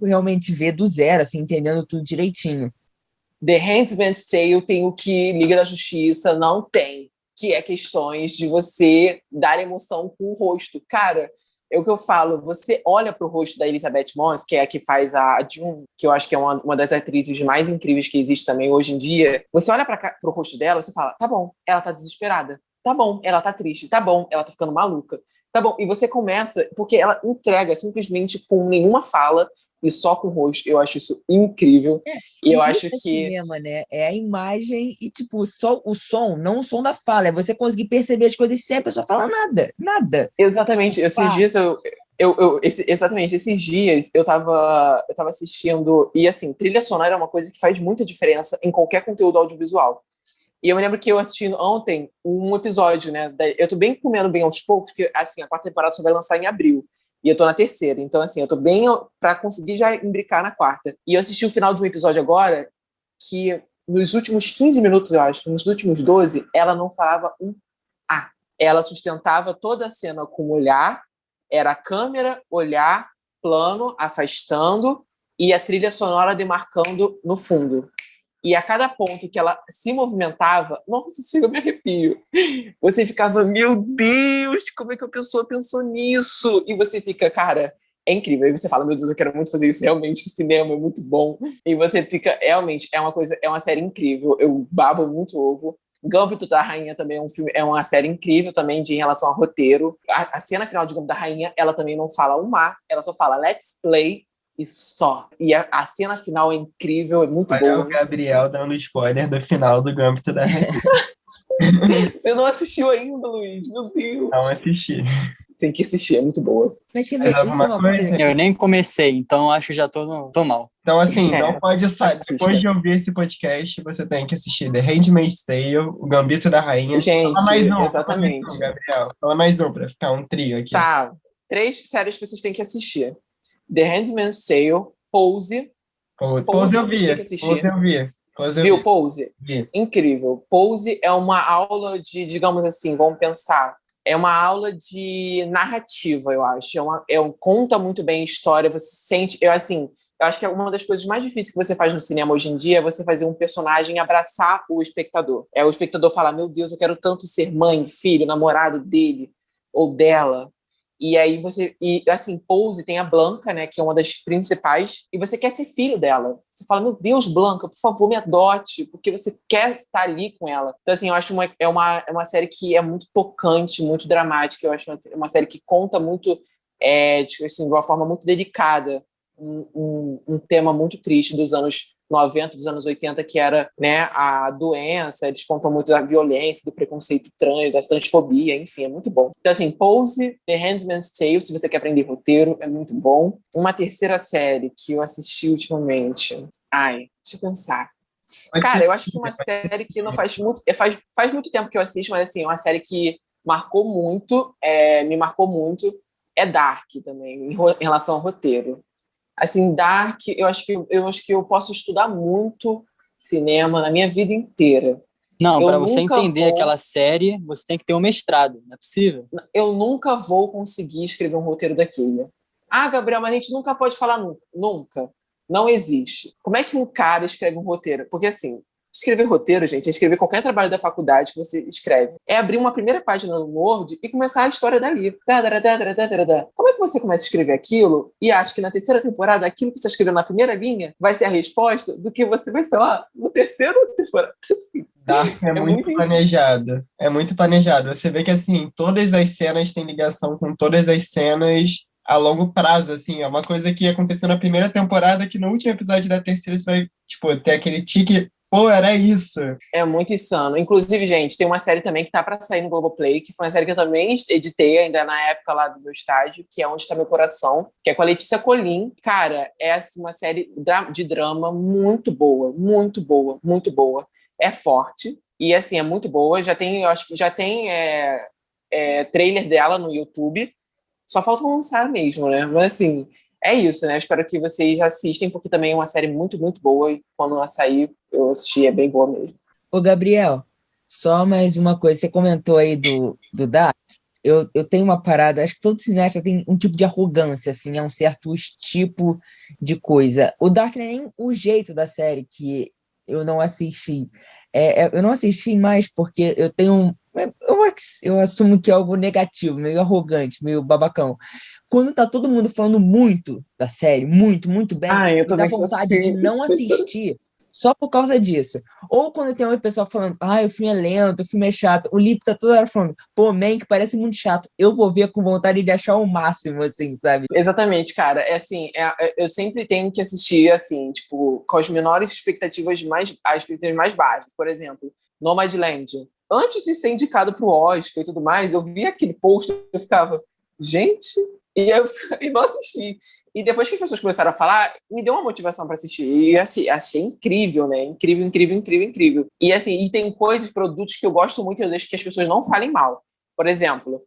realmente ver do zero, assim, entendendo tudo direitinho. The Handmaid's Tale tem o que Liga da Justiça não tem, que é questões de você dar emoção com o rosto. Cara, é o que eu falo, você olha pro rosto da Elizabeth Moss, que é a que faz a June, que eu acho que é uma das atrizes mais incríveis que existe também hoje em dia, você olha pro rosto dela e você fala, tá bom, ela tá desesperada, tá bom, ela tá triste, tá bom, ela tá ficando maluca, tá bom, e você começa, porque ela entrega simplesmente com nenhuma fala e só com o rosto, eu acho isso incrível, e eu acho que... cinema, né? É a imagem e, tipo, só o som, não o som da fala, é você conseguir perceber as coisas sem a pessoa falar nada. Exatamente, esses dias Exatamente, esses dias eu tava assistindo, e assim, trilha sonora é uma coisa que faz muita diferença em qualquer conteúdo audiovisual. E eu me lembro que eu assisti ontem um episódio, né? Eu tô bem comendo bem aos poucos, porque assim, a quarta temporada só vai lançar em abril. E eu tô na terceira. Então, assim, eu tô bem pra conseguir já imbricar na quarta. E eu assisti o final de um episódio agora, que nos últimos 15 minutos, eu acho, nos últimos 12, ela não falava um A. Ela sustentava toda a cena com o olhar, era câmera, olhar, plano, afastando, e a trilha sonora demarcando no fundo. E a cada ponto que ela se movimentava, nossa, chega, eu me arrepio. Você ficava, meu Deus, como é que a pessoa pensou nisso? E você fica, cara, é incrível. Aí você fala, meu Deus, eu quero muito fazer isso, realmente, o cinema é muito bom. E você fica, realmente, é uma série incrível. Eu babo muito ovo. Gambito da Rainha também é uma série incrível também em relação ao roteiro. A cena final de Gambito da Rainha, ela também não fala um A, ela só fala let's play e só. E a cena final é incrível, é muito Olha boa. o Gabriel dando spoiler do final do Gambito da Rainha. Você não assistiu ainda, Luiz? Meu Deus. Não assisti. Tem que assistir, é muito boa. Mas quer Mas ver, isso é alguma uma coisa coisa? que Eu nem comecei, então acho que já tô mal. Então, assim, não pode sair. assista. Depois de ouvir esse podcast, você tem que assistir The Handmaid's Tale, O Gambito da Rainha. Fala mais Gente, um, exatamente. Gabriel. Fala mais um pra ficar um trio aqui. Tá, 3 séries que vocês têm que assistir. The Handmaid's Tale, Pose. Pose eu vocês vi. têm que assistir. Pose eu vi. Pose eu Viu, vi. Pose? Vi. Incrível. Pose é uma aula de, digamos assim, vamos pensar, é uma aula de narrativa, eu acho. Conta muito bem a história, você sente, eu acho que é uma das coisas mais difíceis que você faz no cinema hoje em dia é você fazer um personagem abraçar o espectador. É o espectador falar, meu Deus, eu quero tanto ser mãe, filho, namorado dele ou dela. E aí Pose tem a Blanca, né, que é uma das principais, e você quer ser filho dela. Você fala, meu Deus, Blanca, por favor, me adote, porque você quer estar ali com ela. Então, assim, eu acho uma série que é muito tocante, muito dramática. Eu acho uma série que conta muito, de uma forma muito delicada, um tema muito triste dos anos 90, dos anos 80, que era, né, a doença. Eles contam muito da violência, do preconceito trans, da transfobia, enfim, é muito bom. Então, assim, Pose, The Handmaid's Tale, se você quer aprender roteiro, é muito bom. Uma terceira série que eu assisti ultimamente. Deixa eu pensar. Cara, eu acho que uma série que não faz muito... Faz muito tempo que eu assisto, mas, assim, uma série que marcou muito, me marcou muito, é Dark também, em relação ao roteiro. Assim, Dark, eu acho que eu posso estudar muito cinema na minha vida inteira. Não, Eu para você nunca entender aquela série, você tem que ter um mestrado, não é possível? Eu nunca vou conseguir escrever um roteiro daquele. Ah, Gabriel, mas a gente nunca pode falar nunca. Nunca. Não existe. Como é que um cara escreve um roteiro? Porque, assim, escrever roteiro, gente, é escrever qualquer trabalho da faculdade que você escreve. É abrir uma primeira página no Word e começar a história dali. Como é que você começa a escrever aquilo e acha que na terceira temporada aquilo que você escreveu na primeira linha vai ser a resposta do que você vai falar no terceiro temporada? Dark é muito planejado. É muito planejado. Você vê que, assim, todas as cenas têm ligação com todas as cenas a longo prazo, assim. É uma coisa que aconteceu na primeira temporada que no último episódio da terceira você vai, tipo, ter aquele tique. Pô, era isso. É muito insano. Inclusive, gente, tem uma série também que tá pra sair no Globoplay, que foi uma série que eu também editei ainda na época lá do meu estágio, que é Onde Está Meu Coração, que é com a Letícia Colin. Cara, é assim, uma série de drama muito boa, muito boa, muito boa. É forte e, assim, é muito boa. Eu acho que já tem trailer dela no YouTube. Só falta lançar mesmo, né? Mas, assim, é isso, né? Eu espero que vocês assistem, porque também é uma série muito, muito boa. E quando ela sair, eu assisti, é bem boa mesmo. Ô, Gabriel, só mais uma coisa. Você comentou aí do Dark. Eu tenho uma parada, acho que todo cineasta tem um tipo de arrogância, assim, é um certo tipo de coisa. O Dark não é nem o jeito da série que eu não assisti. Eu não assisti mais porque eu tenho... Eu assumo que é algo negativo, meio arrogante, meio babacão. Quando tá todo mundo falando muito da série, muito, muito bem, Eu me dá também sou vontade de assim. não assistir só por causa disso. Ou quando tem uma pessoa falando, o filme é lento, o filme é chato, o Lipe tá toda hora falando, pô, Mank parece muito chato, eu vou ver com vontade de achar o máximo, assim, sabe? Exatamente, cara. Eu sempre tenho que assistir, assim, tipo, com as menores expectativas as expectativas mais baixas. Por exemplo, Nomadland. Antes de ser indicado pro Oscar e tudo mais, eu vi aquele post e eu ficava, gente, E não assisti. E depois que as pessoas começaram a falar, me deu uma motivação para assistir. E achei incrível, né? Incrível, incrível, incrível, incrível. E assim, e tem coisas, produtos que eu gosto muito e eu deixo que as pessoas não falem mal. Por exemplo,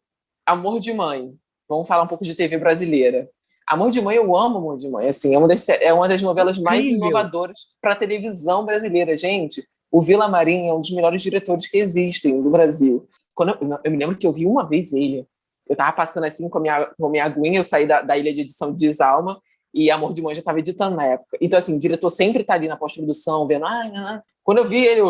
Amor de Mãe. Vamos falar um pouco de TV brasileira. Amor de Mãe, eu amo Amor de Mãe. Assim, é uma das novelas mais Incrível. inovadoras para a televisão brasileira. Gente, o Vila Marim é um dos melhores diretores que existem no Brasil. Quando eu me lembro que eu vi uma vez ele. Eu tava passando assim com a minha aguinha, eu saí da ilha de edição de Desalma e Amor de Mãe já estava editando na época. Então, assim, o diretor sempre tá ali na pós-produção, vendo. Quando eu vi ele,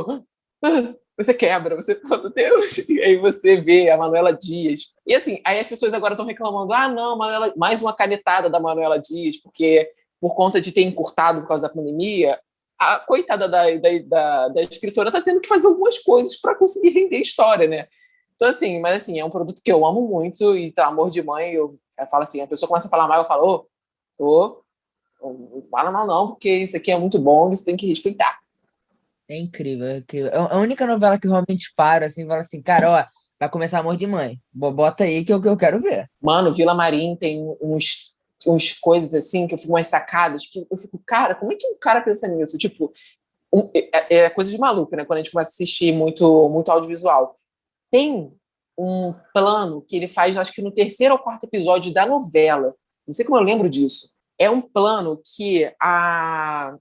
você quebra, você fala, meu Deus. E aí você vê a Manuela Dias. E assim, aí as pessoas agora estão reclamando, não, Manuela, mais uma canetada da Manuela Dias, porque por conta de ter encurtado por causa da pandemia, a coitada da escritora tá tendo que fazer algumas coisas para conseguir render a história, né? Então, assim, mas assim, é um produto que eu amo muito, e tá, Amor de Mãe, eu falo assim, a pessoa começa a falar mal, eu falo, não fala mal não, porque isso aqui é muito bom, você tem que respeitar. É incrível, é incrível. É a única novela que eu realmente paro, assim, falo assim, cara, ó, vai começar Amor de Mãe. Bota aí que eu quero ver. Mano, Vila Marim tem uns coisas assim, que eu fico umas sacadas, que eu fico, cara, como é que um cara pensa nisso? Tipo, é coisa de maluco, né? Quando a gente começa a assistir muito, muito audiovisual. Tem um plano que ele faz, acho que no terceiro ou quarto episódio da novela. Não sei como eu lembro disso. É um plano que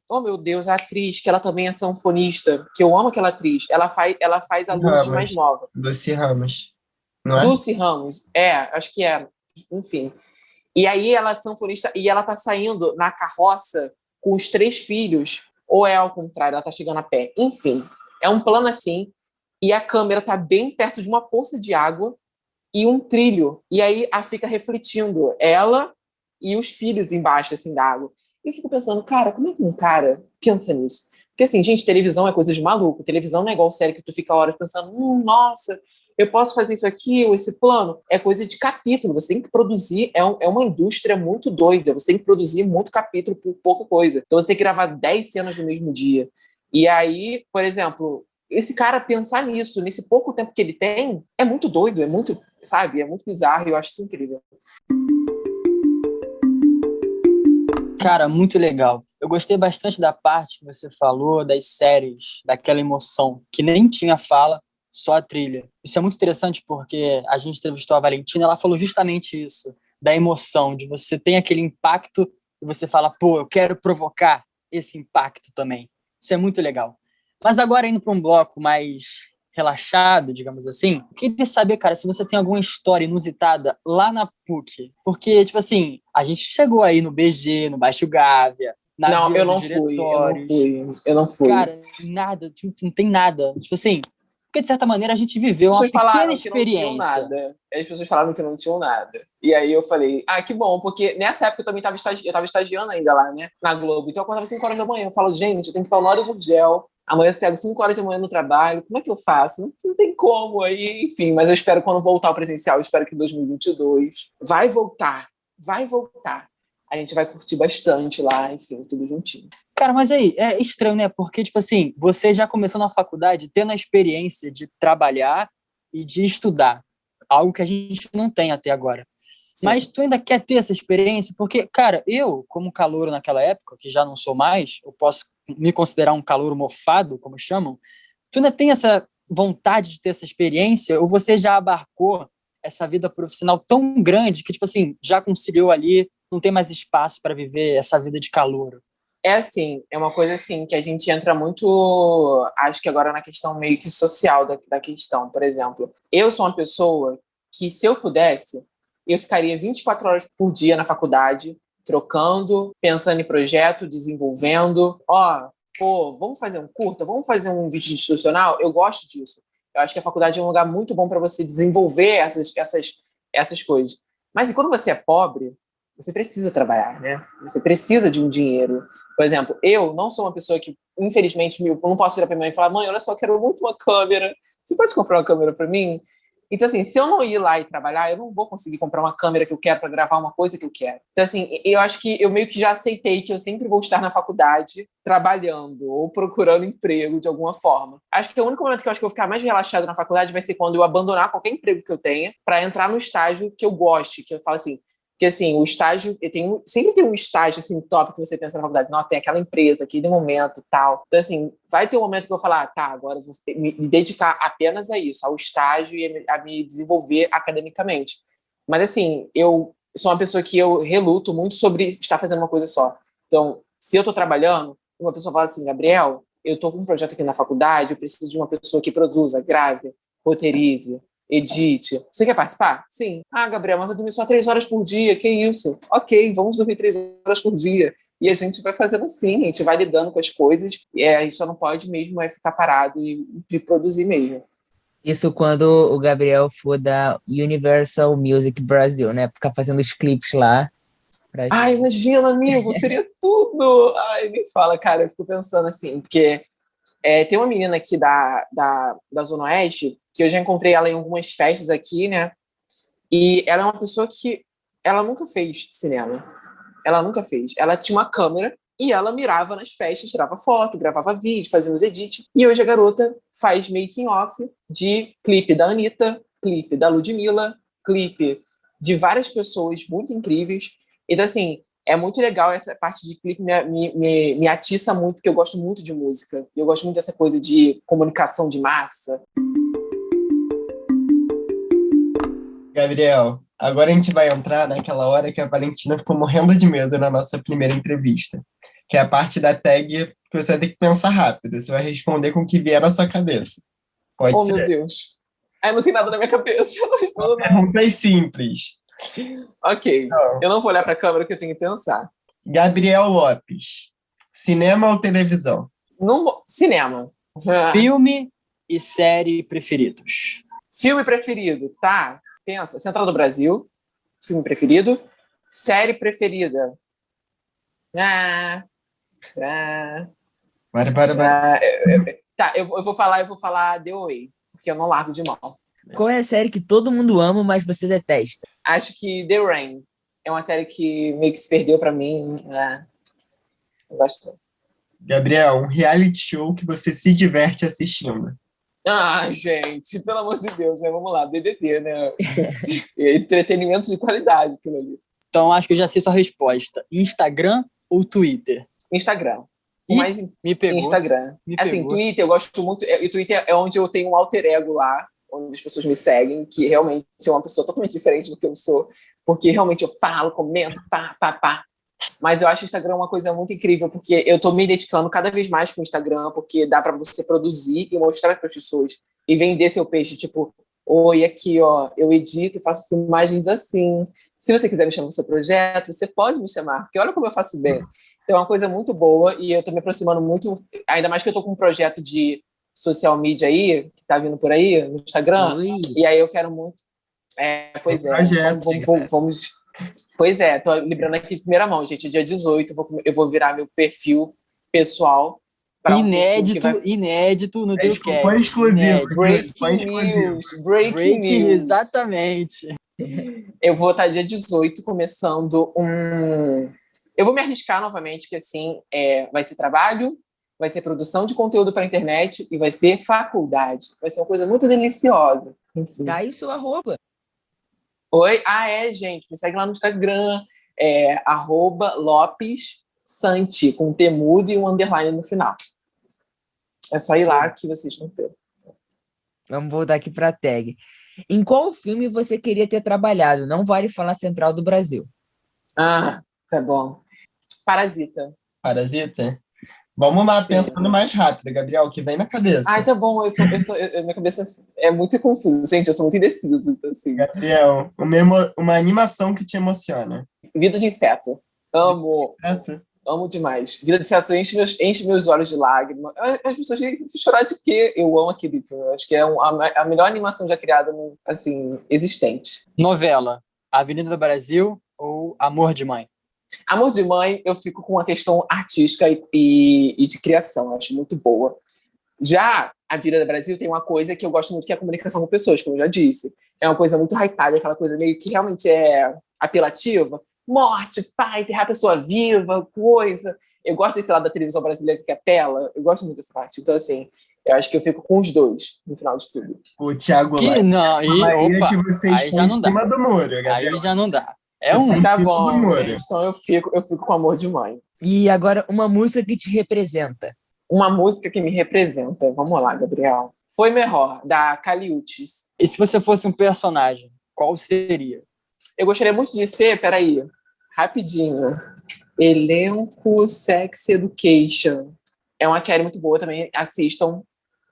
oh meu Deus, a atriz, que ela também é sanfonista, que eu amo aquela atriz, ela faz a Lourdes mais nova. Lucy Ramos, não é? Dulce Ramos, acho que é, enfim. E aí ela é sanfonista e ela tá saindo na carroça com os 3 filhos, ou é ao contrário, ela tá chegando a pé. Enfim, é um plano assim, e a câmera tá bem perto de uma poça de água e um trilho, e aí fica refletindo ela e os filhos embaixo, assim, da água. E eu fico pensando, cara, como é que um cara pensa nisso? Porque, assim, gente, televisão é coisa de maluco. Televisão não é igual série que tu fica horas pensando, nossa, eu posso fazer isso aqui ou esse plano? É coisa de capítulo. Você tem que produzir, é uma indústria muito doida. Você tem que produzir muito capítulo por pouca coisa. Então você tem que gravar 10 cenas no mesmo dia. E aí, por exemplo, esse cara pensar nisso, nesse pouco tempo que ele tem, é muito doido, é muito, sabe, é muito bizarro e eu acho isso incrível. Cara, muito legal. Eu gostei bastante da parte que você falou das séries, daquela emoção, que nem tinha fala, só a trilha. Isso é muito interessante porque a gente entrevistou a Valentina, ela falou justamente isso, da emoção, de você ter aquele impacto e você fala, pô, eu quero provocar esse impacto também. Isso é muito legal. Mas agora indo para um bloco mais relaxado, digamos assim, eu queria saber, cara, se você tem alguma história inusitada lá na PUC. Porque, tipo assim, a gente chegou aí no BG, no Baixo Gávea, na Não, Vila eu não dos fui, Diretórios. eu não fui. Cara, nada, tipo, não tem nada. Tipo assim, porque de certa maneira a gente viveu As uma pessoas pequena falaram que não tinham experiência. nada. As pessoas falaram que não tinham nada. E aí eu falei, que bom, porque nessa época eu também estava estagiando ainda lá, né, na Globo. Então eu acordava 5 horas da manhã. Eu falo, gente, eu tenho que ir para o Honório Gurgel. Amanhã eu pego 5 horas da manhã no trabalho. Como é que eu faço? Não tem como. Aí, enfim, mas eu espero quando voltar ao presencial, eu espero que em 2022 vai voltar. Vai voltar. A gente vai curtir bastante lá, enfim, tudo juntinho. Cara, mas aí, é estranho, né? Porque, tipo assim, você já começou na faculdade tendo a experiência de trabalhar e de estudar. Algo que a gente não tem até agora. Sim. Mas tu ainda quer ter essa experiência? Porque, cara, eu, como calouro naquela época, que já não sou mais, eu posso me considerar um calouro mofado, como chamam, tu ainda tem essa vontade de ter essa experiência? Ou você já abarcou essa vida profissional tão grande que, tipo assim, já conciliou ali, não tem mais espaço para viver essa vida de calouro? É assim, é uma coisa assim que a gente entra muito, acho que agora na questão meio que social da questão. Por exemplo, eu sou uma pessoa que, se eu pudesse, eu ficaria 24 horas por dia na faculdade, trocando, pensando em projeto, desenvolvendo. Vamos fazer um curta, vamos fazer um vídeo institucional? Eu gosto disso. Eu acho que a faculdade é um lugar muito bom para você desenvolver essas coisas. Mas e quando você é pobre, você precisa trabalhar, né? Você precisa de um dinheiro. Por exemplo, eu não sou uma pessoa que, infelizmente, eu não posso virar para minha mãe e falar, mãe, olha só, eu quero muito uma câmera. Você pode comprar uma câmera para mim? Então, assim, se eu não ir lá e trabalhar, eu não vou conseguir comprar uma câmera que eu quero para gravar uma coisa que eu quero. Então, assim, eu acho que eu meio que já aceitei que eu sempre vou estar na faculdade trabalhando ou procurando emprego de alguma forma. Acho que o único momento que eu acho que eu vou ficar mais relaxado na faculdade vai ser quando eu abandonar qualquer emprego que eu tenha para entrar no estágio que eu goste, que eu falo assim, Porque, assim, o estágio, sempre tem um estágio, assim, top que você pensa na faculdade. Nossa, tem aquela empresa, aquele momento tal. Então, assim, vai ter um momento que eu vou falar, tá, agora eu vou me dedicar apenas a isso, ao estágio e a me desenvolver academicamente. Mas, assim, eu sou uma pessoa que eu reluto muito sobre estar fazendo uma coisa só. Então, se eu tô trabalhando, uma pessoa fala assim, Gabriel, eu tô com um projeto aqui na faculdade, eu preciso de uma pessoa que produza, grave, roteirize, edite. Você quer participar? Sim. Ah, Gabriel, mas vai dormir só 3 horas por dia, que isso? Ok, vamos dormir 3 horas por dia. E a gente vai fazendo assim, a gente vai lidando com as coisas, a gente só não pode mesmo ficar parado e de produzir mesmo. Isso quando o Gabriel for da Universal Music Brasil, né? Ficar fazendo os clipes lá. Ai, imagina, amigo, seria tudo! Ai, nem fala, cara, eu fico pensando assim, porque tem uma menina aqui da Zona Oeste, que eu já encontrei ela em algumas festas aqui, né? E ela é uma pessoa que ela nunca fez cinema. Ela nunca fez. Ela tinha uma câmera e ela mirava nas festas, tirava foto, gravava vídeo, fazia uns edits. E hoje a garota faz making off de clipe da Anitta, clipe da Ludmilla, clipe de várias pessoas muito incríveis. Então, assim, é muito legal essa parte de clipe, me atiça muito, porque eu gosto muito de música. E eu gosto muito dessa coisa de comunicação de massa. Gabriel, agora a gente vai entrar naquela hora que a Valentina ficou morrendo de medo na nossa primeira entrevista, que é a parte da tag que você vai ter que pensar rápido. Você vai responder com o que vier na sua cabeça. Pode Oh, ser? meu Deus. Ai, não tem nada na minha cabeça. Eu não respondo nada. Perguntas simples. Ok. Então, Eu não vou olhar para a câmera que eu tenho que pensar. Gabriel Lopes, cinema ou televisão? Cinema. Ah, Filme e série preferidos. filme preferido, tá? Pensa. Central do Brasil. Filme preferido. Série preferida. Ah, ah, Bora. tá, eu vou falar The Way, porque eu não largo de mão. Qual é a série que todo mundo ama, mas você detesta? Acho que The Rain é uma série que meio que se perdeu pra mim. Eu gosto muito. Gabriel, um reality show que você se diverte assistindo. Ah, gente, pelo amor de Deus, né? Vamos lá, BBB, né? Entretenimento de qualidade, aquilo ali. Então, acho que eu já sei sua resposta. Instagram ou Twitter? Instagram. O Ih, mais me pegou. Instagram. Me Assim, pegou. Twitter, eu gosto muito. E Twitter é onde eu tenho um alter ego lá, onde as pessoas me seguem, que realmente é uma pessoa totalmente diferente do que eu sou, porque realmente eu falo, comento, pá. Mas eu acho o Instagram uma coisa muito incrível, porque eu tô me dedicando cada vez mais com o Instagram, porque dá para você produzir e mostrar para as pessoas e vender seu peixe, tipo, oi, aqui, ó, eu edito e faço filmagens assim. Se você quiser me chamar no seu projeto, você pode me chamar, porque olha como eu faço bem. Então é uma coisa muito boa e eu tô me aproximando muito, ainda mais que eu tô com um projeto de social media aí, que tá vindo por aí, no Instagram, Ui, e aí eu quero muito. Pois é, Projeto, vamos. Pois é, tô librando aqui em primeira mão, gente. Dia 18, eu vou virar meu perfil pessoal para um perfil que vai... Inédito no teu Foi cast. exclusivo. Inédito. Breaking news. Exatamente. Eu vou estar dia 18 começando um... Eu vou me arriscar novamente, que assim, vai ser trabalho, vai ser produção de conteúdo para a internet e vai ser faculdade. Vai ser uma coisa muito deliciosa. Enfim. dá aí o seu arroba. Oi? Gente, me segue lá no Instagram, @LopesSanti, com T mudo e um underline no final. É só ir lá que vocês vão ter. Vamos voltar aqui para a tag. Em qual filme você queria ter trabalhado? Não vale falar Central do Brasil. Ah, tá bom. Parasita. Parasita? Vamos lá, Sim. pensando mais rápido, Gabriel, o que vem na cabeça. Ai, tá bom. Minha cabeça é muito confusa. Gente, eu sou muito indeciso. Então, assim. Gabriel, uma animação que te emociona. Vida de inseto. Amo. Certo? Amo demais. Vida de inseto enche meus olhos de lágrimas. As pessoas dizem, chorar de quê? Eu amo aquele filme. Eu acho que é a melhor animação já criada, assim, existente. Novela. Avenida do Brasil ou Amor de Mãe? Amor de Mãe, eu fico com uma questão artística e de criação. Eu acho muito boa. Já a Vida do Brasil tem uma coisa que eu gosto muito, que é a comunicação com pessoas, como eu já disse. É uma coisa muito hypada, aquela coisa meio que realmente é apelativa. Morte, pai, enterrar a pessoa viva, coisa. Eu gosto desse lado da televisão brasileira que apela. Eu gosto muito dessa parte. Então, assim, eu acho que eu fico com os dois, no final de tudo. O Thiago Que não, Laia opa, que você aí está já em não dá. cima do muro, Gabriel. Aí já não dá. É um. Tá Preciso do bom, amor. gente. Então eu fico com amor de mãe. E agora, uma música que te representa. Uma música que me representa. Vamos lá, Gabriel. Foi Melhor, da Caliutes. E se você fosse um personagem, qual seria? Eu gostaria muito de ser, peraí, rapidinho. Elenco Sex Education. É uma série muito boa também, assistam.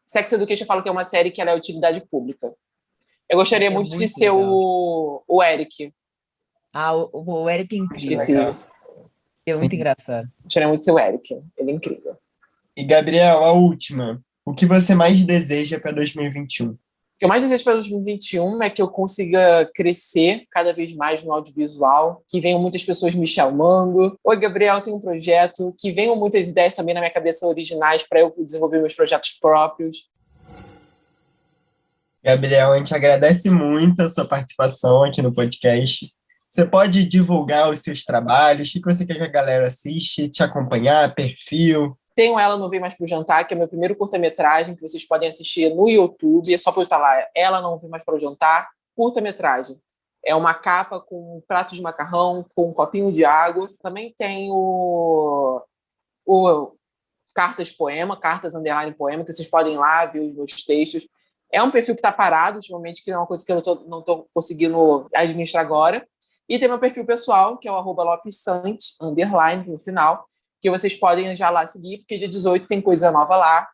Sex Education eu falo que é uma série que ela é utilidade pública. Eu gostaria muito de muito ser legal. o Eric. Ah, o Eric é incrível. Esqueci. Legal. É muito Sim. engraçado. Gostaria muito de ser o Eric. Ele é incrível. E, Gabriel, a última. O que você mais deseja para 2021? O que eu mais desejo para 2021 é que eu consiga crescer cada vez mais no audiovisual, que venham muitas pessoas me chamando. Oi, Gabriel, tem um projeto. Que venham muitas ideias também na minha cabeça originais para eu desenvolver meus projetos próprios. Gabriel, a gente agradece muito a sua participação aqui no podcast. Você pode divulgar os seus trabalhos, o que você quer que a galera assiste, te acompanhar, perfil? Tenho Ela Não Vem Mais Pro Jantar, que é o meu primeiro curta-metragem, que vocês podem assistir no YouTube. É só botar lá, Ela Não Vem Mais Pro Jantar, curta-metragem. É uma capa com um prato de macarrão, com um copinho de água. Também tem o Cartas Poema, Cartas Underline Poema, que vocês podem ir lá ver os meus textos. É um perfil que está parado ultimamente, que é uma coisa que eu não estou conseguindo administrar agora. E tem meu perfil pessoal, que é o @lopesante, underline, no final, que vocês podem já lá seguir, porque dia 18 tem coisa nova lá.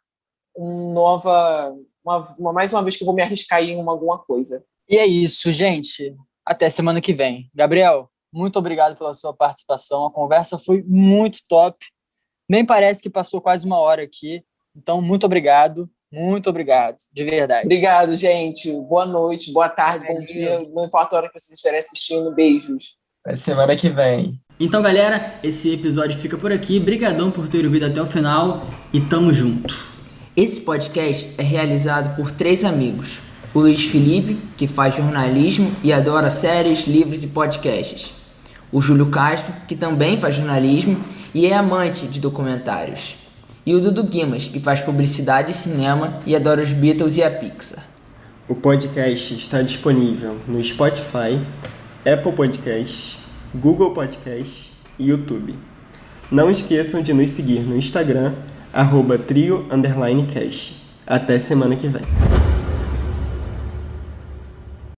Mais uma vez que eu vou me arriscar em alguma coisa. E é isso, gente. Até semana que vem. Gabriel, muito obrigado pela sua participação. A conversa foi muito top. Nem parece que passou quase uma hora aqui. Então, muito obrigado. Muito obrigado, de verdade. Obrigado, gente. Boa noite, boa tarde, bom dia. Não importa a hora que vocês estiverem assistindo. Beijos. Até semana que vem. Então, galera, esse episódio fica por aqui. Brigadão por ter ouvido até o final e tamo junto. Esse podcast é realizado por 3 amigos. O Luiz Felipe, que faz jornalismo e adora séries, livros e podcasts. O Júlio Castro, que também faz jornalismo e é amante de documentários. E o Dudu Guimas, que faz publicidade e cinema e adora os Beatles e a Pixar. O podcast está disponível no Spotify, Apple Podcasts, Google Podcasts e YouTube. Não esqueçam de nos seguir no Instagram, @trio_cast. Até semana que vem.